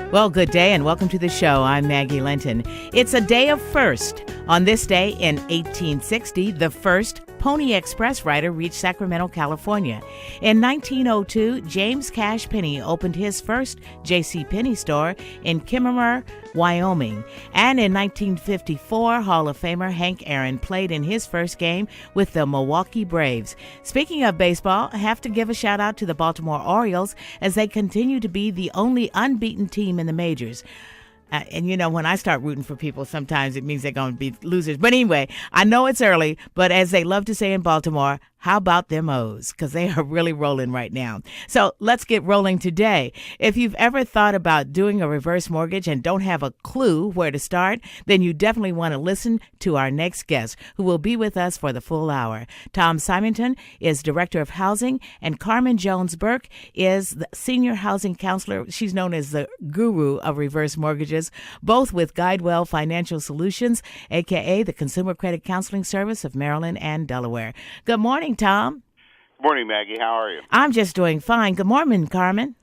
Well, good day and welcome to the show. I'm Maggie Linton. It's a day of first. On this day in 1860, the first Pony Express rider reached Sacramento, California. In 1902, James Cash Penney opened his first J.C. Penney store in Kimmerer, Wyoming. And in 1954, Hall of Famer Hank Aaron played in his first game with the Milwaukee Braves. Speaking of baseball, I have to give a shout out to the Baltimore Orioles as they continue to be the only unbeaten team in the majors. And, when I start rooting for people, sometimes it means they're going to be losers. But anyway, I know it's early, but as they love to say in Baltimore, how about them O's? Because they are really rolling right now. So let's get rolling today. If you've ever thought about doing a reverse mortgage and don't have a clue where to start, then you definitely want to listen to our next guest, who will be with us for the full hour. Tom Simonton is Director of Housing, and Carmen Jones-Burke is the Senior Housing Counselor. She's known as the guru of reverse mortgages, both with GuideWell Financial Solutions, a.k.a. the Consumer Credit Counseling Service of Maryland and Delaware. Good morning, Tom. Good morning, Maggie. How are you? I'm just doing fine. Good morning, Carmen.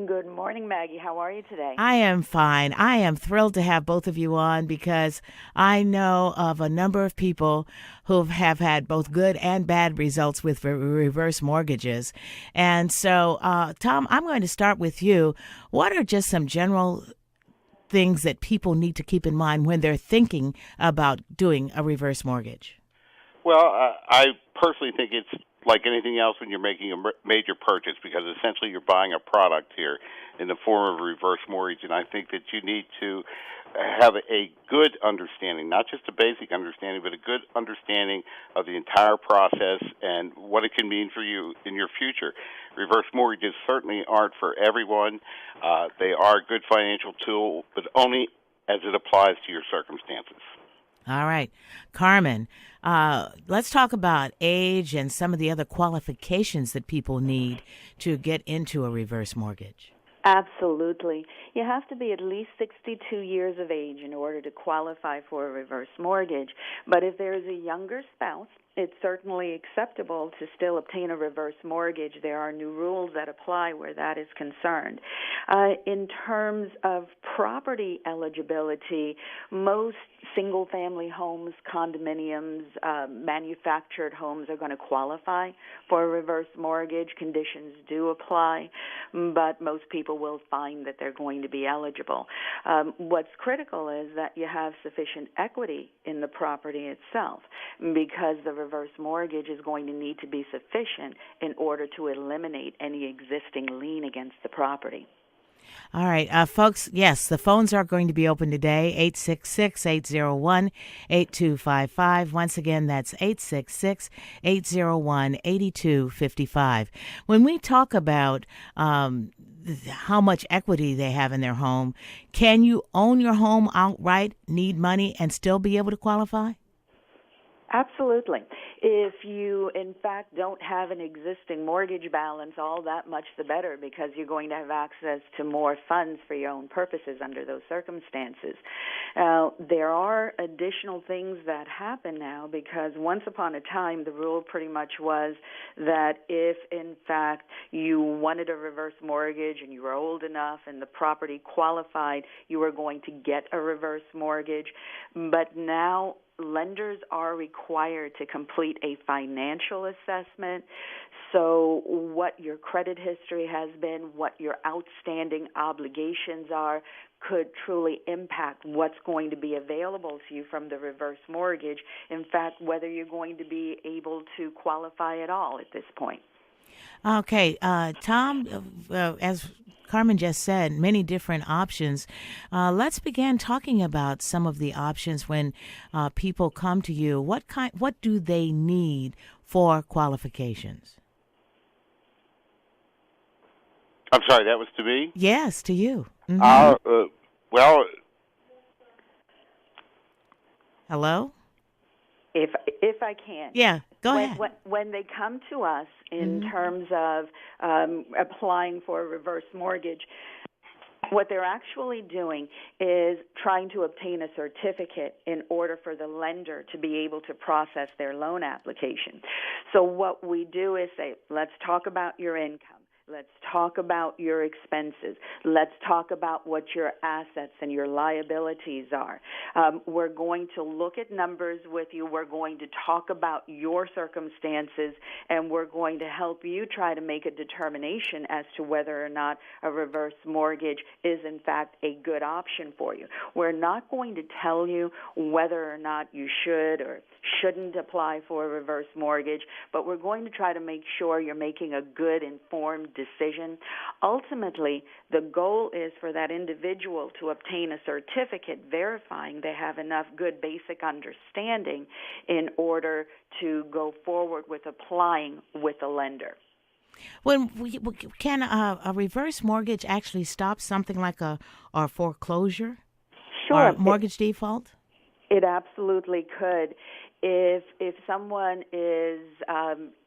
Good morning, Maggie. How are you today? I am fine. I am thrilled to have both of you on because I know of a number of people who have had both good and bad results with reverse mortgages. And so, Tom, I'm going to start with you. What are just some general things that people need to keep in mind when they're thinking about doing a reverse mortgage? Well, I personally think it's like anything else when you're making a major purchase, because essentially you're buying a product here in the form of a reverse mortgage, and I think that you need to have a good understanding, not just a basic understanding, but a good understanding of the entire process and what it can mean for you in your future. Reverse mortgages certainly aren't for everyone. They are a good financial tool, but only as it applies to your circumstances. All right. Carmen, let's talk about age and some of the other qualifications that people need to get into a reverse mortgage. Absolutely. You have to be at least 62 years of age in order to qualify for a reverse mortgage. But if there is a younger spouse, it's certainly acceptable to still obtain a reverse mortgage. There are new rules that apply where that is concerned. In terms of property eligibility, most single-family homes, condominiums, manufactured homes are going to qualify for a reverse mortgage. Conditions do apply, but most people will find that they're going to be eligible. What's critical is that you have sufficient equity in the property itself, because the reverse mortgage is going to need to be sufficient in order to eliminate any existing lien against the property. All right, folks, yes, the phones are going to be open today, 866-801-8255. Once again, that's 866-801-8255. When we talk about how much equity they have in their home, can you own your home outright, need money, and still be able to qualify? Absolutely. If you, in fact, don't have an existing mortgage balance, all that much the better, because you're going to have access to more funds for your own purposes under those circumstances. There are additional things that happen now, because once upon a time, the rule pretty much was that if, in fact, you wanted a reverse mortgage and you were old enough and the property qualified, you were going to get a reverse mortgage. But now lenders are required to complete a financial assessment. So what your credit history has been, what your outstanding obligations are, could truly impact what's going to be available to you from the reverse mortgage. In fact, whether you're going to be able to qualify at all at this point. Okay, Tom, as Carmen just said, many different options. Let's begin talking about some of the options when people come to you. What do they need for qualifications? I'm sorry, that was to me? Yes, to you. Mm-hmm. Well... Hello? If I can. Yeah, go ahead. When they come to us in terms of applying for a reverse mortgage, what they're actually doing is trying to obtain a certificate in order for the lender to be able to process their loan application. So what we do is say, let's talk about your income. Let's talk about your expenses. Let's talk about what your assets and your liabilities are. We're going to look at numbers with you. We're going to talk about your circumstances, and we're going to help you try to make a determination as to whether or not a reverse mortgage is, in fact, a good option for you. We're not going to tell you whether or not you should or shouldn't apply for a reverse mortgage, but we're going to try to make sure you're making a good, informed decision. Ultimately, the goal is for that individual to obtain a certificate verifying they have enough good basic understanding in order to go forward with applying with a lender. Can a reverse mortgage actually stop something like a foreclosure? Sure. Or mortgage default? It absolutely could. If someone is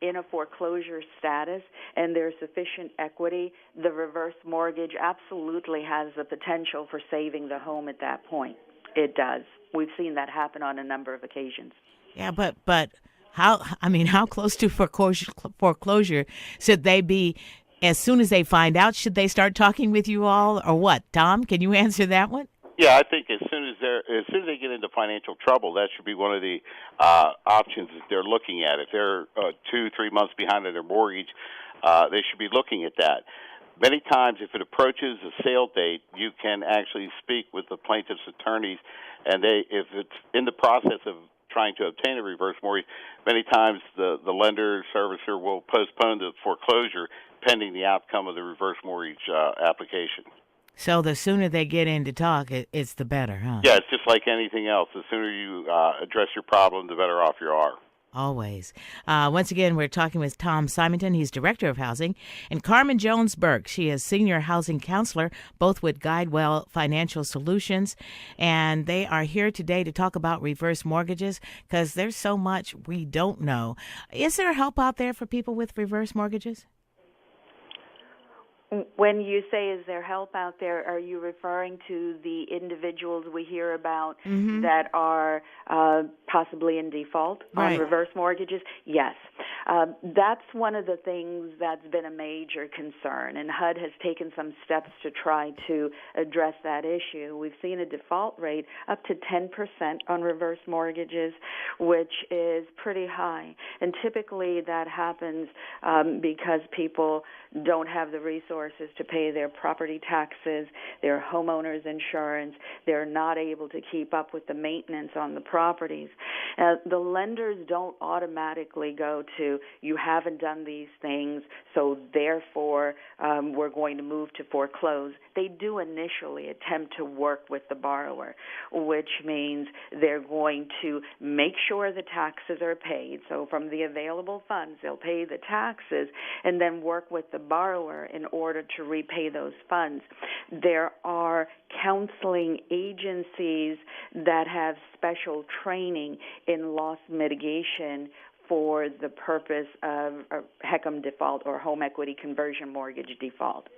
in a foreclosure status and there's sufficient equity, the reverse mortgage absolutely has the potential for saving the home at that point. It does. We've seen that happen on a number of occasions. Yeah, but how close to foreclosure should they be? As soon as they find out, should they start talking with you all, or what? Tom, can you answer that one? Yeah, I think as soon as they get into financial trouble, that should be one of the options that they're looking at. If they're 2-3 months behind on their mortgage, they should be looking at that. Many times, if it approaches a sale date, you can actually speak with the plaintiff's attorneys, and if it's in the process of trying to obtain a reverse mortgage, many times the lender servicer will postpone the foreclosure pending the outcome of the reverse mortgage application. So the sooner they get in to talk, it's the better, huh? Yeah, it's just like anything else. The sooner you address your problem, the better off you are. Always. Once again, we're talking with Tom Simonton. He's Director of Housing. And Carmen Jones-Burke. She is Senior Housing Counselor, both with GuideWell Financial Solutions. And they are here today to talk about reverse mortgages because there's so much we don't know. Is there help out there for people with reverse mortgages? When you say is there help out there, are you referring to the individuals we hear about that are possibly in default on reverse mortgages? Yes. That's one of the things that's been a major concern, and HUD has taken some steps to try to address that issue. We've seen a default rate up to 10% on reverse mortgages, which is pretty high. And typically that happens because people don't have the resources to pay their property taxes, their homeowner's insurance. They're not able to keep up with the maintenance on the properties. The lenders don't automatically go to, you haven't done these things, so therefore we're going to move to foreclose. They do initially attempt to work with the borrower, which means they're going to make sure the taxes are paid. So from the available funds, they'll pay the taxes and then work with the borrower in order to repay those funds. There are counseling agencies that have special training in loss mitigation for the purpose of HECM default or home equity conversion mortgage default.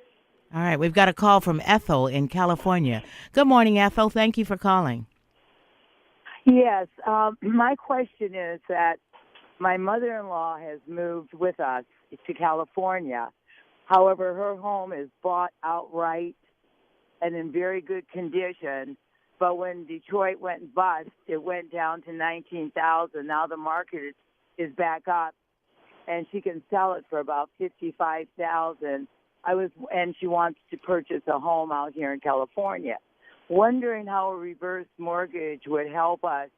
All right, we've got a call from Ethel in California. Good morning, Ethel. Thank you for calling. Yes, my question is that my mother-in-law has moved with us to California. However, her home is bought outright and in very good condition. But when Detroit went bust, it went down to $19,000. Now the market is back up, and she can sell it for about $55,000. And she wants to purchase a home out here in California. Wondering how a reverse mortgage would help us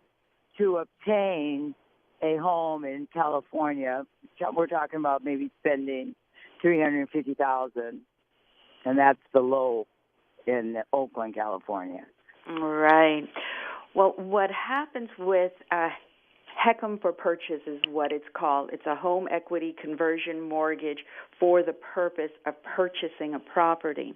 to obtain a home in California. We're talking about maybe spending $350,000, and that's the low in Oakland, California. Right. Well, what happens with HECM for purchase is what it's called. It's a home equity conversion mortgage for the purpose of purchasing a property.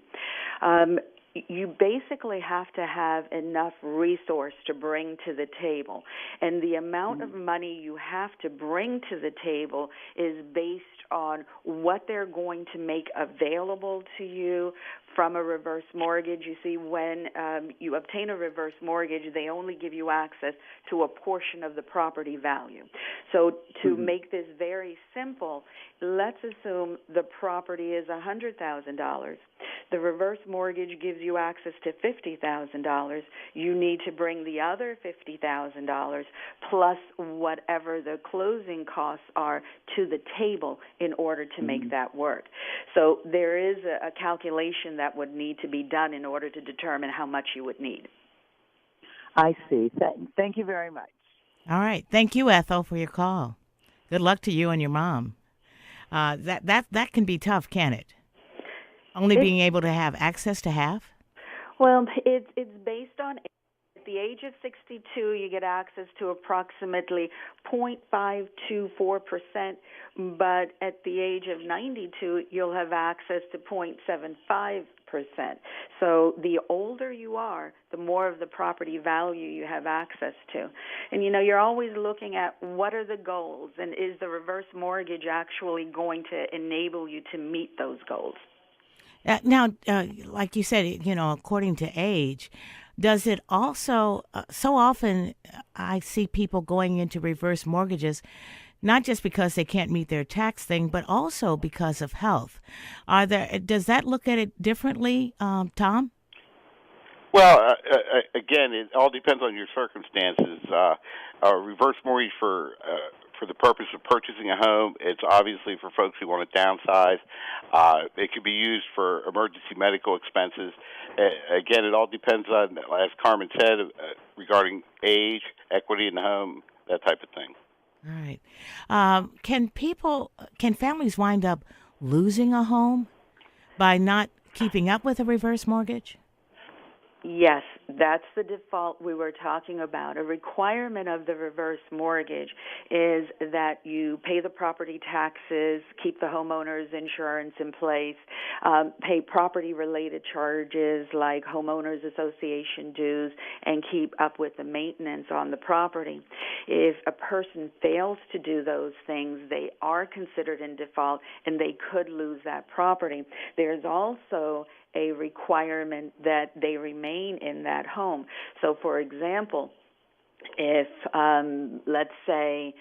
you basically have to have enough resource to bring to the table. And the amount of money you have to bring to the table is based on what they're going to make available to you from a reverse mortgage. You see, when you obtain a reverse mortgage, they only give you access to a portion of the property value. So to make this very simple, let's assume the property is $100,000. The reverse mortgage gives you access to $50,000. You need to bring the other $50,000 plus whatever the closing costs are to the table in order to make that work. So there is a calculation that would need to be done in order to determine how much you would need. I see. Thank you very much. All right. Thank you, Ethel, for your call. Good luck to you and your mom. That can be tough, can it? Only being able to have access to half? Well, it's based on at the age of 62, you get access to approximately 0.524%, but at the age of 92, you'll have access to 0.75%. So the older you are, the more of the property value you have access to. And, you're always looking at what are the goals, and is the reverse mortgage actually going to enable you to meet those goals? Now, like you said, according to age, does it also, so often I see people going into reverse mortgages, not just because they can't meet their tax thing, but also because of health. Does that look at it differently, Tom? Well, again, it all depends on your circumstances. A reverse mortgage for the purpose of purchasing a home, it's obviously for folks who want to downsize. It can be used for emergency medical expenses. Again, it all depends on, as Carmen said, regarding age, equity in the home, that type of thing. All right. Can families wind up losing a home by not keeping up with a reverse mortgage? Yes, that's the default we were talking about. A requirement of the reverse mortgage is that you pay the property taxes, keep the homeowner's insurance in place, pay property-related charges like homeowners association dues, and keep up with the maintenance on the property. If a person fails to do those things, they are considered in default and they could lose that property. There's also a requirement that they remain in that home. So, for example, if, let's say,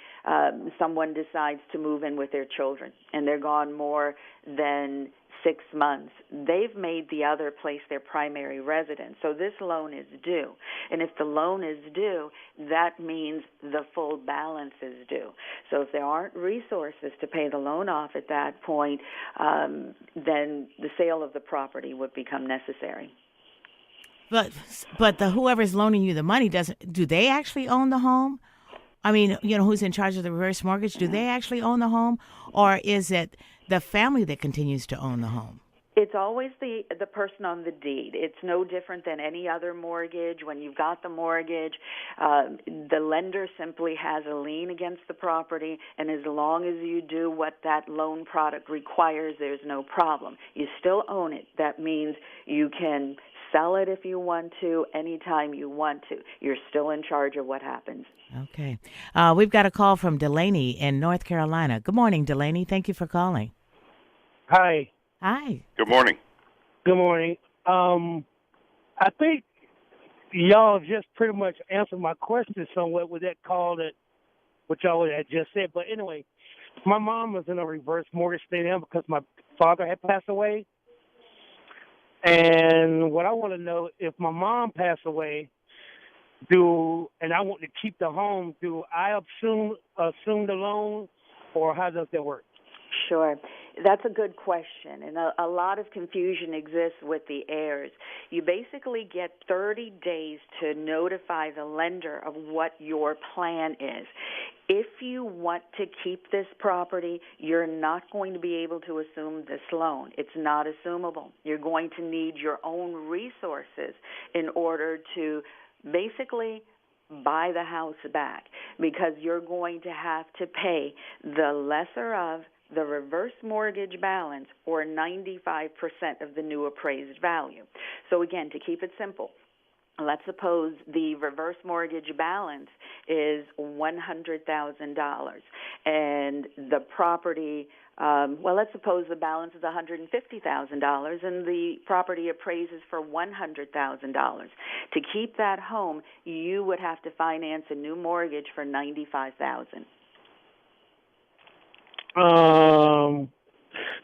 someone decides to move in with their children and they're gone more than 6 months, they've made the other place their primary residence. So this loan is due. And if the loan is due, that means the full balance is due. So if there aren't resources to pay the loan off at that point, then the sale of the property would become necessary. But whoever's loaning you the money do they actually own the home? I mean, who's in charge of the reverse mortgage? Do they actually own the home, or is it the family that continues to own the home? It's always the person on the deed. It's no different than any other mortgage. When you've got the mortgage, the lender simply has a lien against the property, and as long as you do what that loan product requires, there's no problem. You still own it. That means you can sell it if you want to, anytime you want to. You're still in charge of what happens. Okay. We've got a call from Delaney in North Carolina. Good morning, Delaney. Thank you for calling. Hi. Hi. Good morning. Good morning. I think y'all just pretty much answered my question somewhat with that call what y'all had just said. But anyway, my mom was in a reverse mortgage thing now because my father had passed away. And what I want to know, if my mom passed away, and I want to keep the home, do I assume the loan, or how does that work? Sure. That's a good question, and a lot of confusion exists with the heirs. You basically get 30 days to notify the lender of what your plan is. If you want to keep this property, you're not going to be able to assume this loan. It's not assumable. You're going to need your own resources in order to basically buy the house back, because you're going to have to pay the lesser of the reverse mortgage balance or 95% of the new appraised value. So again, to keep it simple, let's suppose the reverse mortgage balance is $100,000 and the property, let's suppose the balance is $150,000 and the property appraises for $100,000. To keep that home, you would have to finance a new mortgage for $95,000.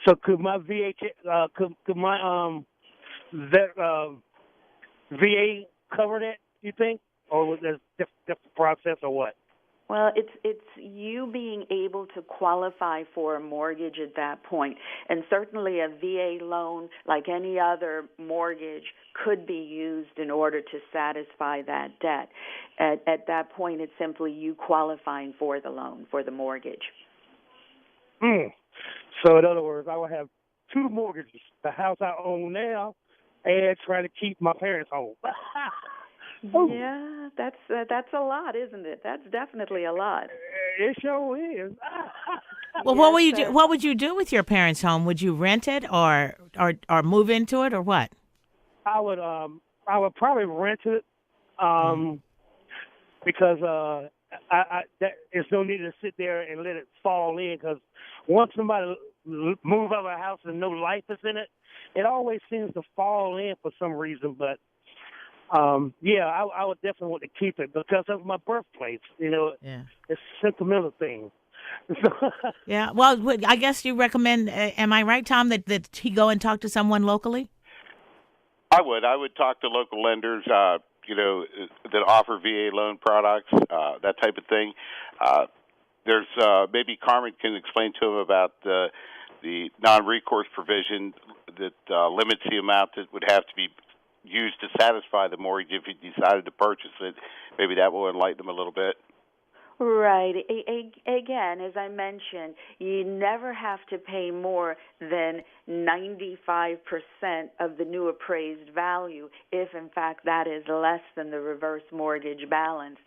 So could my could my VA cover that, you think, or was there a different process, or what? Well, it's you being able to qualify for a mortgage at that point, and certainly a VA loan, like any other mortgage, could be used in order to satisfy that debt. At that point, it's simply you qualifying for the loan, for the mortgage. So in other words, I will have two mortgages: the house I own now, and trying to keep my parents home. Yeah, that's a lot, isn't it? That's definitely a lot. It sure is. Well, Yes, what would you do with your parents' home? Would you rent it or move into it, or what? I would probably rent it, because there's no need to sit there and let it fall in. Because once somebody move out of a house and no life is in it, it always seems to fall in for some reason. But I would definitely want to keep it because of my birthplace. It's a sentimental thing. Yeah. Well, I guess you recommend. Am I right, Tom, that he go and talk to someone locally? I would talk to local lenders, that offer VA loan products, that type of thing. There's maybe Carmen can explain to him about the non-recourse provision that limits the amount that would have to be used to satisfy the mortgage if he decided to purchase it. Maybe that will enlighten him a little bit. Right. Again, as I mentioned, you never have to pay more than 95% of the new appraised value if, in fact, that is less than the reverse mortgage balance.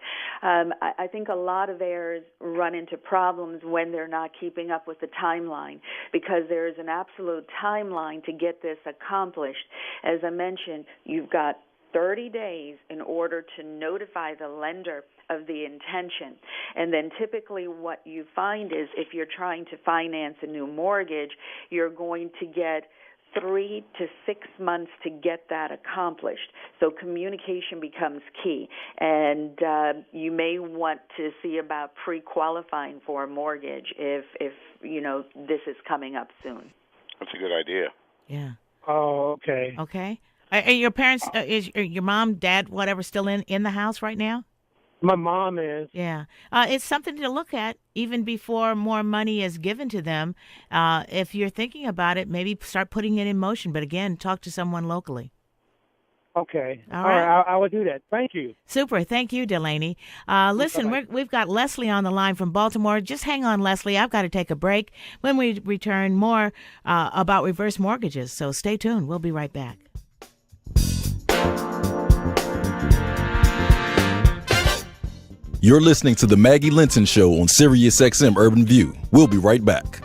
I think a lot of heirs run into problems when they're not keeping up with the timeline, because there is an absolute timeline to get this accomplished. As I mentioned, you've got 30 days in order to notify the lender of the intention. And then typically what you find is if you're trying to finance a new mortgage, you're going to get 3 to 6 months to get that accomplished. So communication becomes key. And you may want to see about pre-qualifying for a mortgage if this is coming up soon. That's a good idea. Yeah. Oh, okay. Okay. Are your parents, is your mom, dad, whatever, still in the house right now? My mom is. Yeah. It's something to look at even before more money is given to them. If you're thinking about it, maybe start putting it in motion. But again, talk to someone locally. Okay. All right. I will do that. Thank you. Super. Thank you, Delaney. Listen, we've got Leslie on the line from Baltimore. Just hang on, Leslie. I've got to take a break. When we return, more about reverse mortgages. So stay tuned. We'll be right back. You're listening to the Maggie Linton Show on Sirius XM Urban View. We'll be right back.